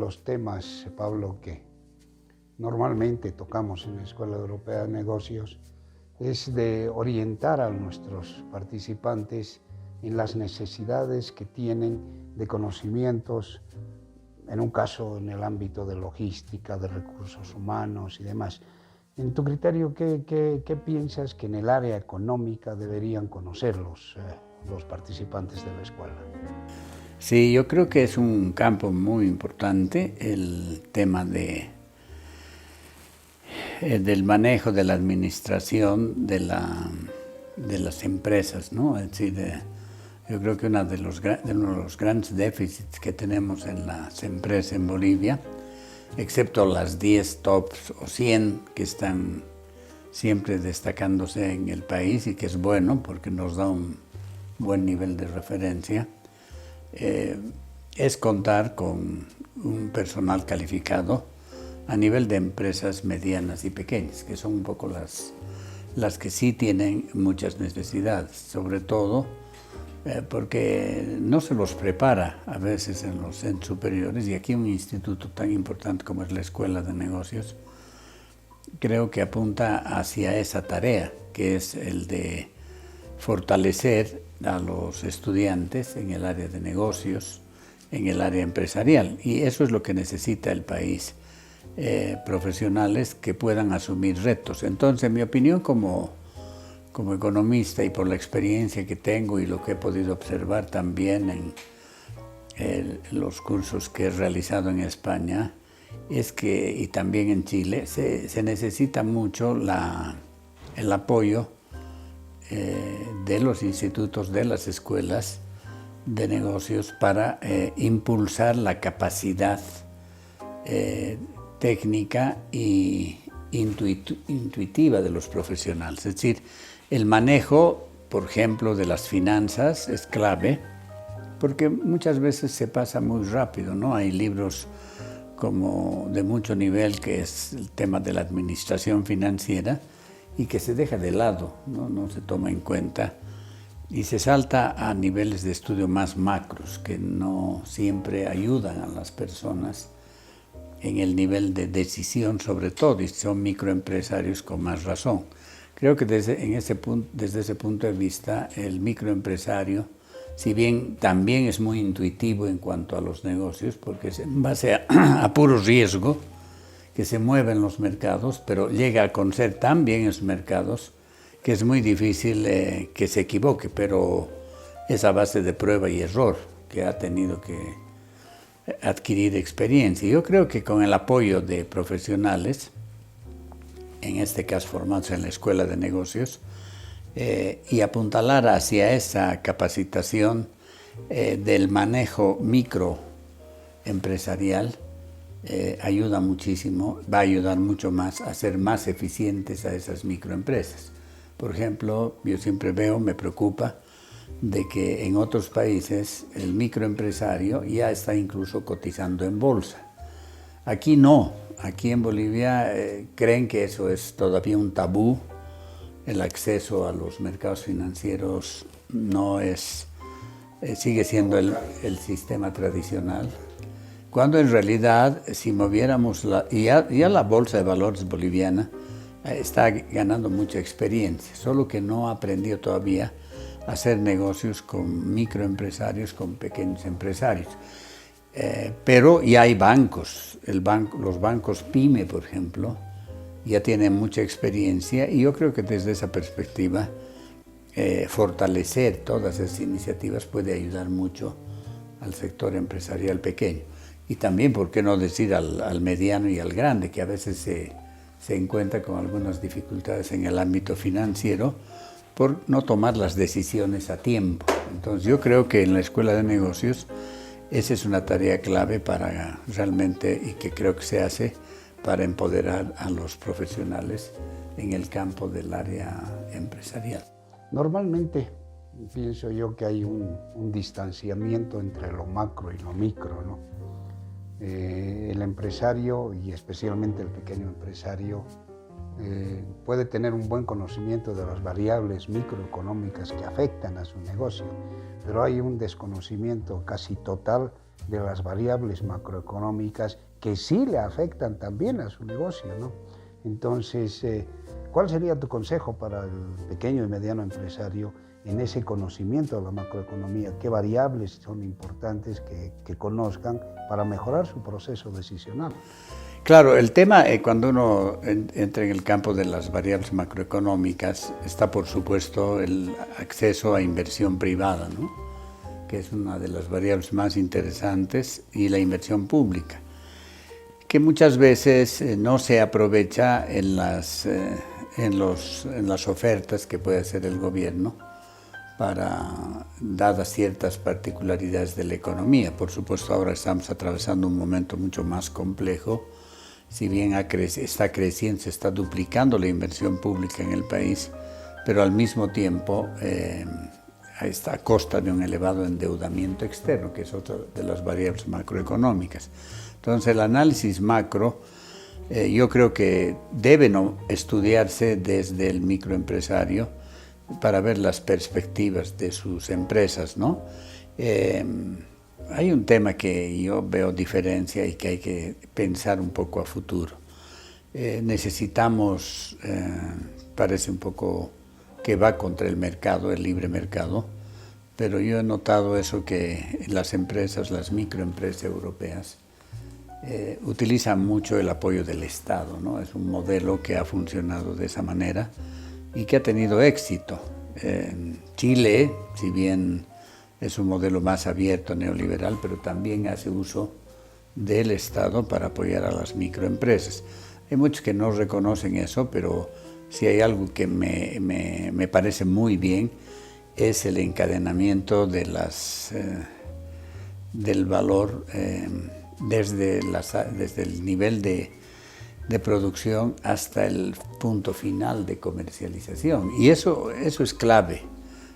los temas, Pablo, que normalmente tocamos en la Escuela Europea de Negocios es de orientar a nuestros participantes en las necesidades que tienen de conocimientos, en un caso en el ámbito de logística, de recursos humanos y demás. En tu criterio, ¿qué piensas que en el área económica deberían conocer los participantes de la escuela? Sí, yo creo que es un campo muy importante el tema del manejo de la administración de las empresas, ¿no? Es decir, yo creo que uno de los grandes déficits que tenemos en las empresas en Bolivia, excepto las 10 tops o 100 que están siempre destacándose en el país y que es bueno porque nos da un buen nivel de referencia, es contar con un personal calificado a nivel de empresas medianas y pequeñas, que son un poco las que sí tienen muchas necesidades, sobre todo porque no se los prepara a veces en los centros superiores, y aquí un instituto tan importante como es la Escuela de Negocios, creo que apunta hacia esa tarea, que es el de fortalecer a los estudiantes en el área de negocios, en el área empresarial, y eso es lo que necesita el país, profesionales que puedan asumir retos. Entonces, en mi opinión, como economista y por la experiencia que tengo y lo que he podido observar también en los cursos que he realizado en España, es que, y también en Chile, se necesita mucho el apoyo de los institutos, de las escuelas de negocios para impulsar la capacidad técnica y intuitiva de los profesionales. Es decir, el manejo, por ejemplo, de las finanzas es clave, porque muchas veces se pasa muy rápido, ¿no? Hay libros como de mucho nivel, que es el tema de la administración financiera, y que se deja de lado, no se toma en cuenta, y se salta a niveles de estudio más macros, que no siempre ayudan a las personas en el nivel de decisión, sobre todo, y son microempresarios con más razón. Creo que desde ese punto de vista, el microempresario, si bien también es muy intuitivo en cuanto a los negocios, porque es en base a puro riesgo que se mueve en los mercados, pero llega a conocer tan bien esos mercados que es muy difícil que se equivoque, pero es a base de prueba y error que ha tenido que adquirir experiencia. Yo creo que con el apoyo de profesionales, en este caso formados en la Escuela de Negocios, y apuntalar hacia esa capacitación del manejo microempresarial, ayuda muchísimo, va a ayudar mucho más a ser más eficientes a esas microempresas. Por ejemplo, yo siempre me preocupa de que en otros países el microempresario ya está incluso cotizando en bolsa. Aquí no, aquí en Bolivia creen que eso es todavía un tabú. El acceso a los mercados financieros no es, sigue siendo el sistema tradicional, cuando en realidad, si moviéramos ya la Bolsa de Valores boliviana está ganando mucha experiencia, solo que no ha aprendido todavía a hacer negocios con microempresarios, con pequeños empresarios. Pero ya hay bancos, los bancos PYME, por ejemplo, ya tienen mucha experiencia, y yo creo que desde esa perspectiva fortalecer todas esas iniciativas puede ayudar mucho al sector empresarial pequeño. Y también, ¿por qué no decir al mediano y al grande, que a veces se encuentra con algunas dificultades en el ámbito financiero por no tomar las decisiones a tiempo? Entonces yo creo que en la Escuela de Negocios esa es una tarea clave para realmente, y que creo que se hace para empoderar a los profesionales en el campo del área empresarial. Normalmente pienso yo que hay un distanciamiento entre lo macro y lo micro, ¿no? El empresario, y especialmente el pequeño empresario, puede tener un buen conocimiento de las variables microeconómicas que afectan a su negocio, pero hay un desconocimiento casi total de las variables macroeconómicas que sí le afectan también a su negocio, ¿no? Entonces, ¿cuál sería tu consejo para el pequeño y mediano empresario en ese conocimiento de la macroeconomía? ¿Qué variables son importantes que conozcan para mejorar su proceso decisional? Claro, el tema cuando uno entra en el campo de las variables macroeconómicas está por supuesto el acceso a inversión privada, ¿no? Que es una de las variables más interesantes, y la inversión pública, que muchas veces no se aprovecha en las ofertas que puede hacer el gobierno para dadas ciertas particularidades de la economía. Por supuesto, ahora estamos atravesando un momento mucho más complejo. Si bien está creciendo, se está duplicando la inversión pública en el país, pero al mismo tiempo está a costa de un elevado endeudamiento externo, que es otra de las variables macroeconómicas. Entonces, el análisis macro yo creo que debe estudiarse desde el microempresario para ver las perspectivas de sus empresas, ¿no? Hay un tema que yo veo diferencia y que hay que pensar un poco a futuro. Necesitamos, parece un poco que va contra el mercado, el libre mercado, pero yo he notado eso, que las empresas, las microempresas europeas, utilizan mucho el apoyo del Estado, ¿no? Es un modelo que ha funcionado de esa manera y que ha tenido éxito. Chile, si bien es un modelo más abierto, neoliberal, pero también hace uso del Estado para apoyar a las microempresas. Hay muchos que no reconocen eso, pero si hay algo que me parece muy bien, es el encadenamiento de del valor desde el nivel de producción hasta el punto final de comercialización. Y eso es clave.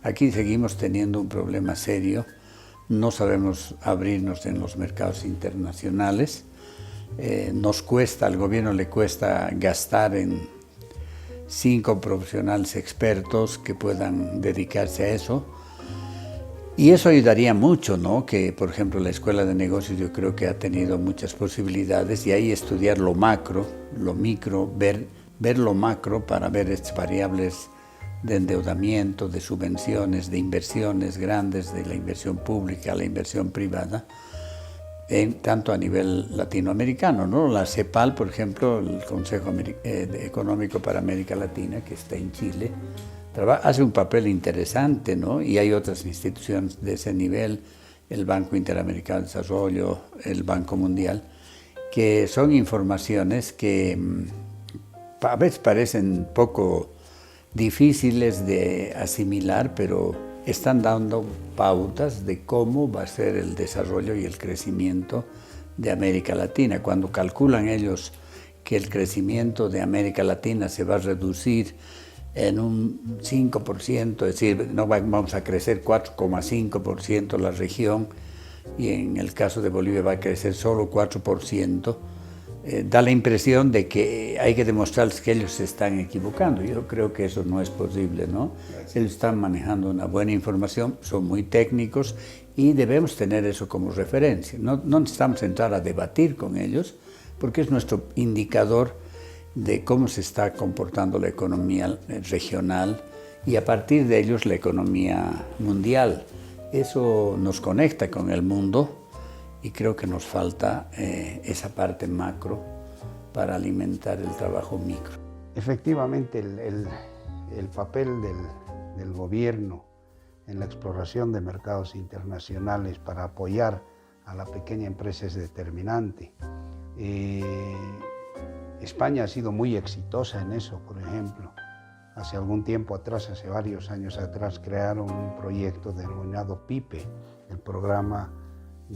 Aquí seguimos teniendo un problema serio, no sabemos abrirnos en los mercados internacionales, al gobierno le cuesta gastar en 5 profesionales expertos que puedan dedicarse a eso, y eso ayudaría mucho, ¿no? Que, por ejemplo, la Escuela de Negocios yo creo que ha tenido muchas posibilidades, y ahí estudiar lo macro, lo micro, ver lo macro para ver estas variables de endeudamiento, de subvenciones, de inversiones grandes, de la inversión pública, la inversión privada, tanto a nivel latinoamericano, ¿no? La CEPAL, por ejemplo, el Consejo Económico para América Latina, que está en Chile, hace un papel interesante, ¿no? Y hay otras instituciones de ese nivel, el Banco Interamericano de Desarrollo, el Banco Mundial, que son informaciones que a veces parecen poco difíciles de asimilar, pero están dando pautas de cómo va a ser el desarrollo y el crecimiento de América Latina. Cuando calculan ellos que el crecimiento de América Latina se va a reducir en un 5%, es decir, no vamos a crecer 4,5% la región, y en el caso de Bolivia va a crecer solo 4%, da la impresión de que hay que demostrarles que ellos se están equivocando. Yo creo que eso no es posible, ¿no? Ellos están manejando una buena información, son muy técnicos y debemos tener eso como referencia. No necesitamos entrar a debatir con ellos, porque es nuestro indicador de cómo se está comportando la economía regional y a partir de ellos la economía mundial. Eso nos conecta con el mundo. Y creo que nos falta esa parte macro para alimentar el trabajo micro. Efectivamente, el papel del gobierno en la exploración de mercados internacionales para apoyar a la pequeña empresa es determinante. España ha sido muy exitosa en eso, por ejemplo. Hace algún tiempo atrás, hace varios años atrás, crearon un proyecto denominado PIPE, el Programa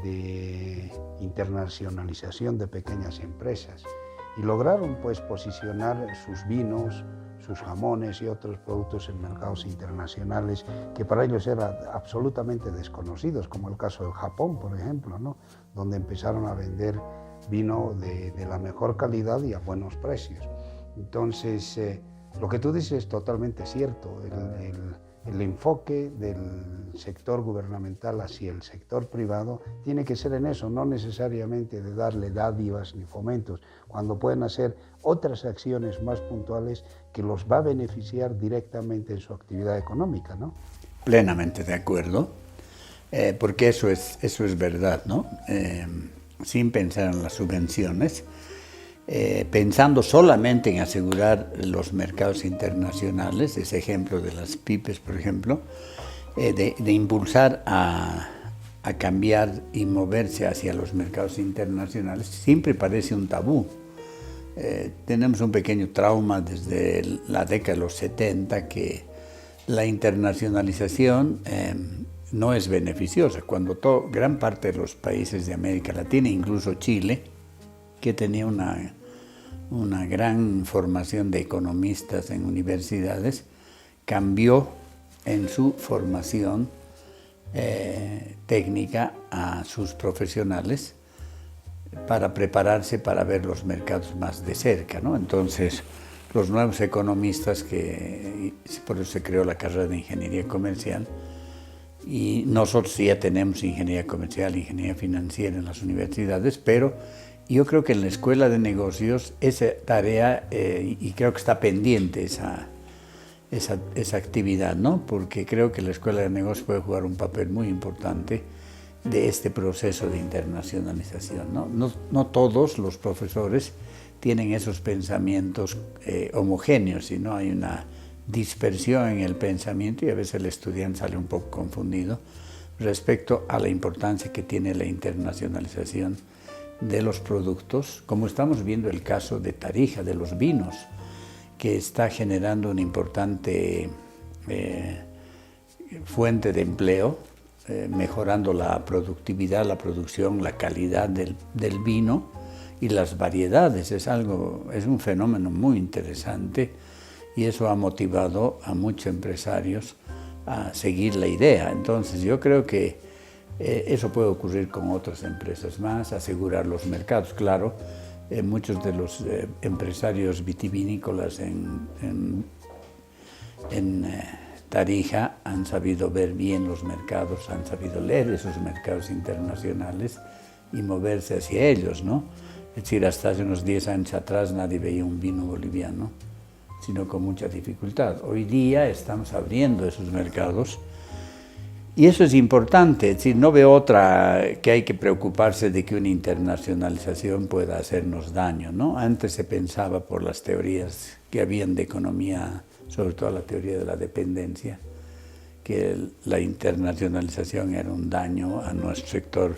de Internacionalización de Pequeñas Empresas, y lograron pues posicionar sus vinos, sus jamones y otros productos en mercados internacionales que para ellos eran absolutamente desconocidos, como el caso del Japón, por ejemplo, ¿no? Donde empezaron a vender vino de la mejor calidad y a buenos precios. Entonces, lo que tú dices es totalmente cierto. el enfoque del sector gubernamental hacia el sector privado tiene que ser en eso, no necesariamente de darle dádivas ni fomentos, cuando pueden hacer otras acciones más puntuales que los va a beneficiar directamente en su actividad económica, ¿no? Plenamente de acuerdo, porque eso es verdad, ¿no? Sin pensar en las subvenciones, pensando solamente en asegurar los mercados internacionales, ese ejemplo de las pymes, por ejemplo, de impulsar a cambiar y moverse hacia los mercados internacionales, siempre parece un tabú. Tenemos un pequeño trauma desde la década de los 70 que la internacionalización no es beneficiosa, cuando gran parte de los países de América Latina, incluso Chile, que tenía una gran formación de economistas en universidades, cambió en su formación técnica a sus profesionales para prepararse para ver los mercados más de cerca, ¿no? Entonces, los nuevos economistas, por eso se creó la carrera de Ingeniería Comercial, y nosotros ya tenemos Ingeniería Comercial, Ingeniería Financiera en las universidades, pero yo creo que en la Escuela de Negocios esa tarea, y creo que está pendiente esa actividad, ¿no? Porque creo que la Escuela de Negocios puede jugar un papel muy importante de este proceso de internacionalización, ¿no? No todos los profesores tienen esos pensamientos homogéneos, sino hay una dispersión en el pensamiento y a veces el estudiante sale un poco confundido respecto a la importancia que tiene la internacionalización de los productos, como estamos viendo el caso de Tarija, de los vinos, que está generando una importante fuente de empleo, mejorando la productividad, la producción, la calidad del vino y las variedades. Es un fenómeno muy interesante y eso ha motivado a muchos empresarios a seguir la idea. Entonces yo creo que eso puede ocurrir con otras empresas más, asegurar los mercados. Claro, muchos de los empresarios vitivinícolas en Tarija han sabido ver bien los mercados, han sabido leer esos mercados internacionales y moverse hacia ellos, ¿no? Es decir, hasta hace unos 10 años atrás nadie veía un vino boliviano, sino con mucha dificultad. Hoy día estamos abriendo esos mercados y eso es importante. Es decir, no veo otra que hay que preocuparse de que una internacionalización pueda hacernos daño, ¿no? Antes se pensaba por las teorías que habían de economía, sobre todo la teoría de la dependencia, que la internacionalización era un daño a nuestro sector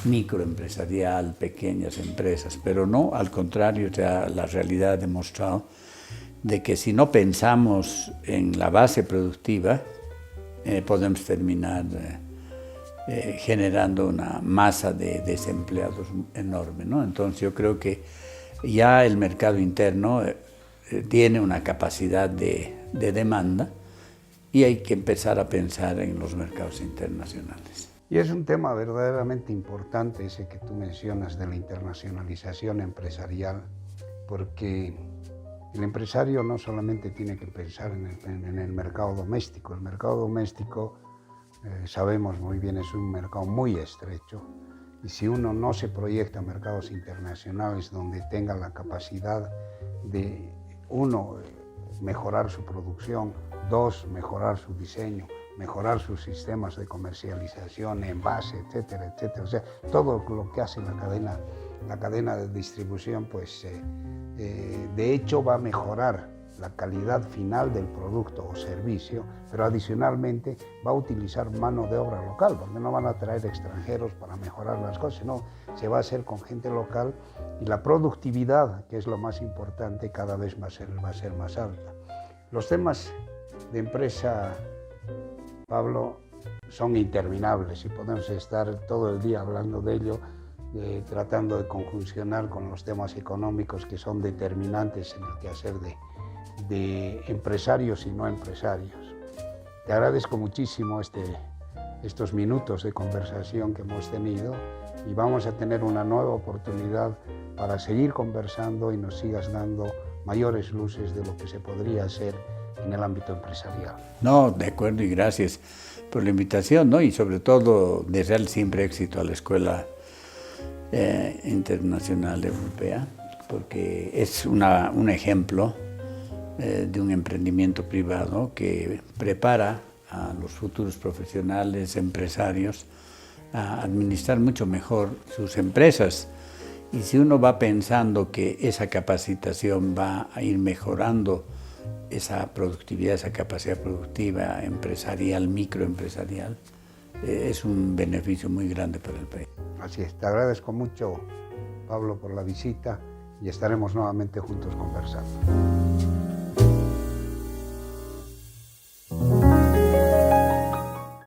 microempresarial, pequeñas empresas, pero no, al contrario, ya la realidad ha demostrado de que si no pensamos en la base productiva, podemos terminar generando una masa de desempleados enorme, ¿no? Entonces yo creo que ya el mercado interno tiene una capacidad de demanda y hay que empezar a pensar en los mercados internacionales. Y es un tema verdaderamente importante ese que tú mencionas de la internacionalización empresarial, porque el empresario no solamente tiene que pensar en el mercado doméstico. El mercado doméstico, sabemos muy bien, es un mercado muy estrecho, y si uno no se proyecta a mercados internacionales donde tenga la capacidad de, uno, mejorar su producción, dos, mejorar su diseño, mejorar sus sistemas de comercialización, envase, etcétera, etcétera. O sea, todo lo que hace la cadena de distribución, pues de hecho va a mejorar la calidad final del producto o servicio, pero adicionalmente va a utilizar mano de obra local, porque no van a traer extranjeros para mejorar las cosas, no, se va a hacer con gente local y la productividad, que es lo más importante, cada vez va a ser más alta. Los temas de empresa, Pablo, son interminables y podemos estar todo el día hablando de ello, tratando de conjuncionar con los temas económicos que son determinantes en el quehacer de empresarios y no empresarios. Te agradezco muchísimo estos minutos de conversación que hemos tenido y vamos a tener una nueva oportunidad para seguir conversando y nos sigas dando mayores luces de lo que se podría hacer en el ámbito empresarial. No, de acuerdo, y gracias por la invitación, ¿no? Y sobre todo desear siempre éxito a la Escuela Internacional Europea, porque es un ejemplo de un emprendimiento privado que prepara a los futuros profesionales, empresarios, a administrar mucho mejor sus empresas. Y si uno va pensando que esa capacitación va a ir mejorando esa productividad, esa capacidad productiva empresarial, microempresarial, es un beneficio muy grande para el país. Así es, te agradezco mucho, Pablo, por la visita y estaremos nuevamente juntos conversando.